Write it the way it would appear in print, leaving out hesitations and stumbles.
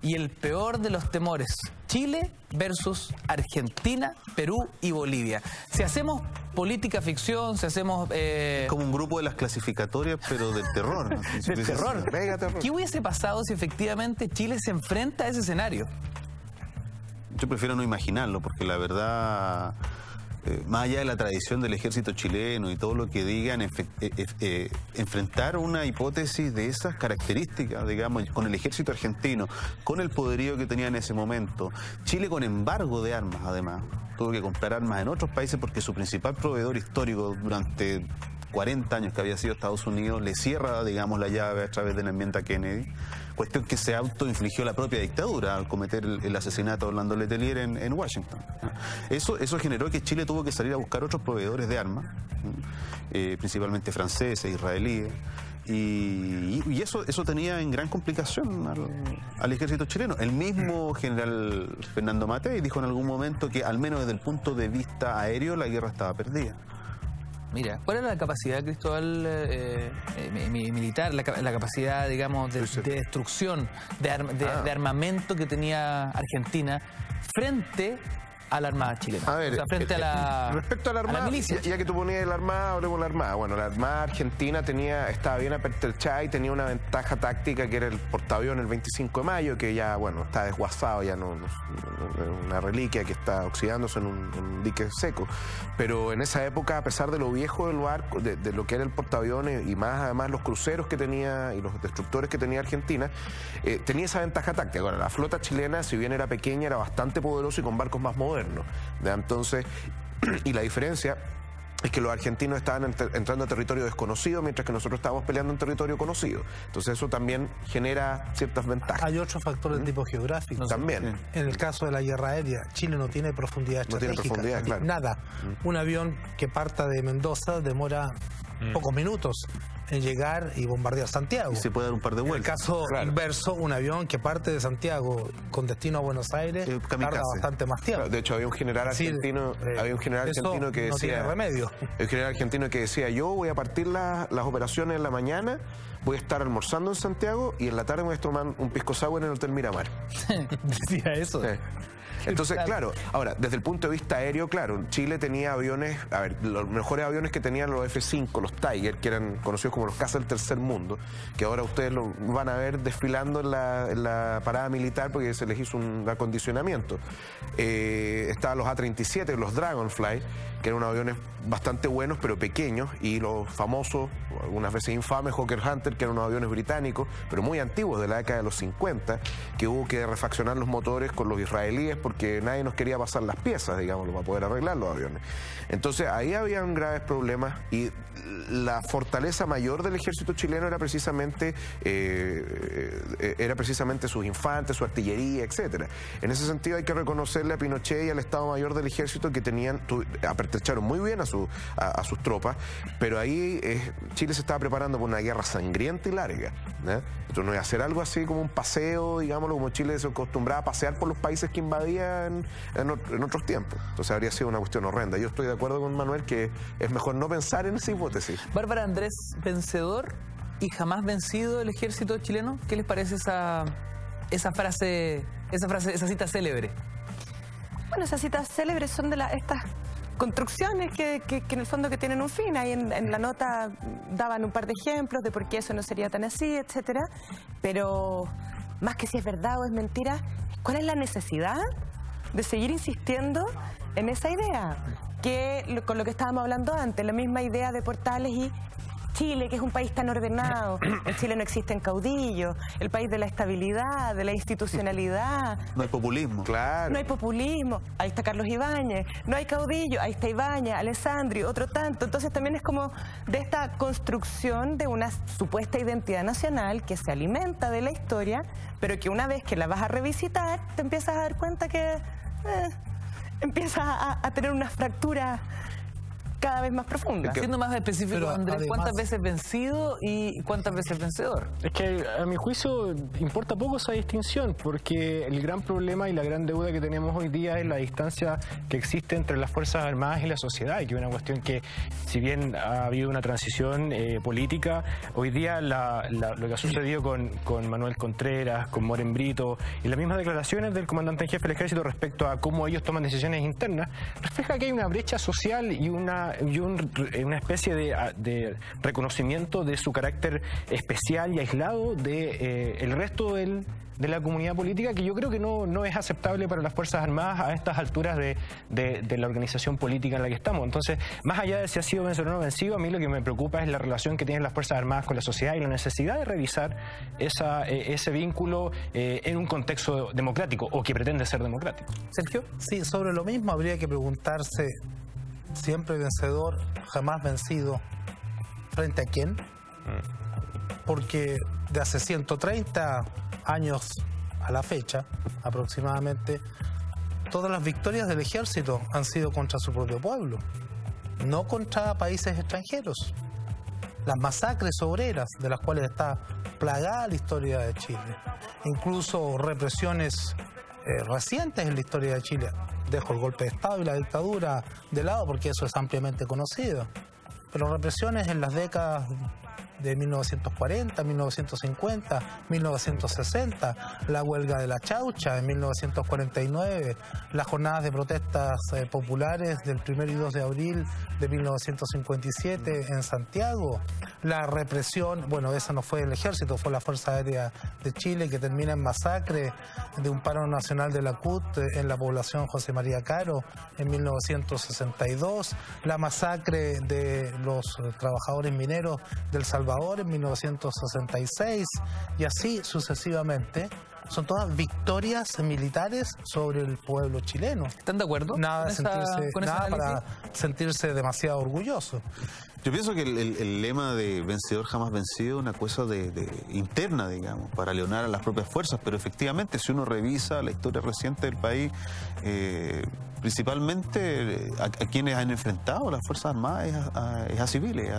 y el peor de los temores, Chile versus Argentina, Perú y Bolivia. Si hacemos política ficción, si hacemos... Como un grupo de las clasificatorias, pero del terror, ¿no? Del terror. Mega terror. ¿Qué hubiese pasado si efectivamente Chile se enfrenta a ese escenario? Yo prefiero no imaginarlo, porque la verdad, más allá de la tradición del ejército chileno y todo lo que digan, enfrentar una hipótesis de esas características, digamos, con el ejército argentino, con el poderío que tenía en ese momento, Chile con embargo de armas, además, tuvo que comprar armas en otros países porque su principal proveedor histórico durante 40 años, que había sido Estados Unidos, le cierra, digamos, la llave a través de la enmienda Kennedy, cuestión que se autoinfligió la propia dictadura al cometer el asesinato de Orlando Letelier en Washington. Eso generó que Chile tuvo que salir a buscar otros proveedores de armas, principalmente franceses, israelíes, y eso tenía en gran complicación al ejército chileno. El mismo general Fernando Matei dijo en algún momento que, al menos desde el punto de vista aéreo, la guerra estaba perdida. Mira, ¿cuál era la capacidad, Cristóbal, militar, la capacidad, digamos, de destrucción, de armamento que tenía Argentina frente a la Armada chilena? A ver, o sea, frente respecto a la Armada, milicia. ya que tú ponías la Armada, hablemos de la Armada. Bueno, la Armada argentina estaba bien apertrechada y tenía una ventaja táctica, que era el portaaviones el 25 de mayo, que ya, bueno, está desguazado, ya no una reliquia que está oxidándose en un dique seco. Pero en esa época, a pesar de lo viejo del barco, de lo que era el portaaviones, y más además los cruceros que tenía y los destructores que tenía Argentina, tenía esa ventaja táctica. Ahora, la flota chilena, si bien era pequeña, era bastante poderosa y con barcos más modernos. Entonces, y la diferencia es que los argentinos estaban entrando a territorio desconocido, mientras que nosotros estábamos peleando en territorio conocido. Entonces eso también genera ciertas ventajas. Hay otros factores de tipo geográfico. También. En el caso de la guerra aérea, Chile no tiene profundidad estratégica. No tiene profundidad, claro. Nada. Un avión que parta de Mendoza demora pocos minutos en llegar y bombardear Santiago. Y se puede dar un par de vueltas. En el caso inverso, un avión que parte de Santiago con destino a Buenos Aires tarda bastante más tiempo. Claro, de hecho, había un general argentino, que decía... no tiene remedio. El general argentino que decía: yo voy a partir las operaciones en la mañana, voy a estar almorzando en Santiago y en la tarde voy a tomar un pisco sour en el Hotel Miramar. Decía eso. Sí. Entonces, claro, ahora, desde el punto de vista aéreo, claro, Chile tenía aviones, a ver, los mejores aviones que tenían los F-5, los Tiger, que eran conocidos como los cazas del tercer mundo, que ahora ustedes lo van a ver desfilando en la parada militar porque se les hizo un acondicionamiento. Estaban los A-37, los Dragonfly, que eran unos aviones bastante buenos pero pequeños, y los famosos, algunas veces infames, Hawker Hunter, que eran unos aviones británicos, pero muy antiguos, de la década de los 50, que hubo que refaccionar los motores con los israelíes porque nadie nos quería pasar las piezas, digamos, para poder arreglar los aviones. Entonces ahí habían graves problemas, y la fortaleza mayor del ejército chileno era precisamente sus infantes, su artillería, etcétera. En ese sentido hay que reconocerle a Pinochet y al Estado Mayor del Ejército que apertrecharon muy bien a sus tropas, pero ahí Chile se estaba preparando por una guerra sangrienta y larga, ¿no? Entonces no iba a hacer algo así como un paseo, digámoslo, como Chile se acostumbraba a pasear por los países que invadían en otros tiempos. Entonces habría sido una cuestión horrenda. Yo estoy de acuerdo con Manuel que es mejor no pensar en esa hipótesis. Bárbara Andrés, vencedor y jamás vencido el ejército chileno. ¿Qué les parece esa cita célebre? Bueno, esas citas célebres son de estas construcciones que en el fondo que tienen un fin. Ahí en la nota daban un par de ejemplos de por qué eso no sería tan así, etcétera. Pero más que si es verdad o es mentira, ¿cuál es la necesidad de seguir insistiendo en esa idea? Que con lo que estábamos hablando antes, la misma idea de Portales y Chile, que es un país tan ordenado. En Chile no existen caudillos, el país de la estabilidad, de la institucionalidad. No hay populismo. Claro. No hay populismo. Ahí está Carlos Ibáñez. No hay caudillo. Ahí está Ibáñez, Alessandri, otro tanto. Entonces también es como de esta construcción de una supuesta identidad nacional que se alimenta de la historia, pero que una vez que la vas a revisitar, te empiezas a dar cuenta que empiezas a tener una fractura cada vez más profunda. Siendo más específico, Pero Andrés, además, ¿cuántas veces vencido y cuántas veces vencedor? Es que a mi juicio importa poco esa distinción, porque el gran problema y la gran deuda que tenemos hoy día es la distancia que existe entre las Fuerzas Armadas y la sociedad, y que es una cuestión que, si bien ha habido una transición política, hoy día lo que ha sucedido con Manuel Contreras, con Moren Brito, y las mismas declaraciones del comandante en jefe del ejército respecto a cómo ellos toman decisiones internas, refleja que hay una brecha social y una especie de reconocimiento de su carácter especial y aislado de el resto de la comunidad política, que yo creo que no es aceptable para las Fuerzas Armadas a estas alturas de la organización política en la que estamos. Entonces, más allá de si ha sido vencido o no vencido, a mí lo que me preocupa es la relación que tienen las Fuerzas Armadas con la sociedad y la necesidad de revisar ese vínculo en un contexto democrático, o que pretende ser democrático. Sergio. Sí, sobre lo mismo habría que preguntarse, siempre vencedor, jamás vencido, ¿frente a quién? Porque de hace 130 años a la fecha, aproximadamente, todas las victorias del ejército han sido contra su propio pueblo, no contra países extranjeros. Las masacres obreras, de las cuales está plagada la historia de Chile, incluso represiones recientes en la historia de Chile. Dejo el golpe de Estado y la dictadura de lado porque eso es ampliamente conocido, pero represiones en las décadas de 1940, 1950, 1960, la huelga de la Chaucha en 1949, las jornadas de protestas populares del 1 y 2 de abril de 1957 en Santiago, la represión, bueno, esa no fue el ejército, fue la Fuerza Aérea de Chile, que termina en masacre de un paro nacional de la CUT en la población José María Caro en 1962, la masacre de los trabajadores mineros del Salvador en 1966, y así sucesivamente. Son todas victorias militares sobre el pueblo chileno. ¿Están de acuerdo? Nada para sentirse demasiado orgulloso. Yo pienso que el lema de vencedor jamás vencido es una cosa interna, digamos, para leonar a las propias fuerzas, pero efectivamente, si uno revisa la historia reciente del país, principalmente a quienes han enfrentado las Fuerzas Armadas es a civiles.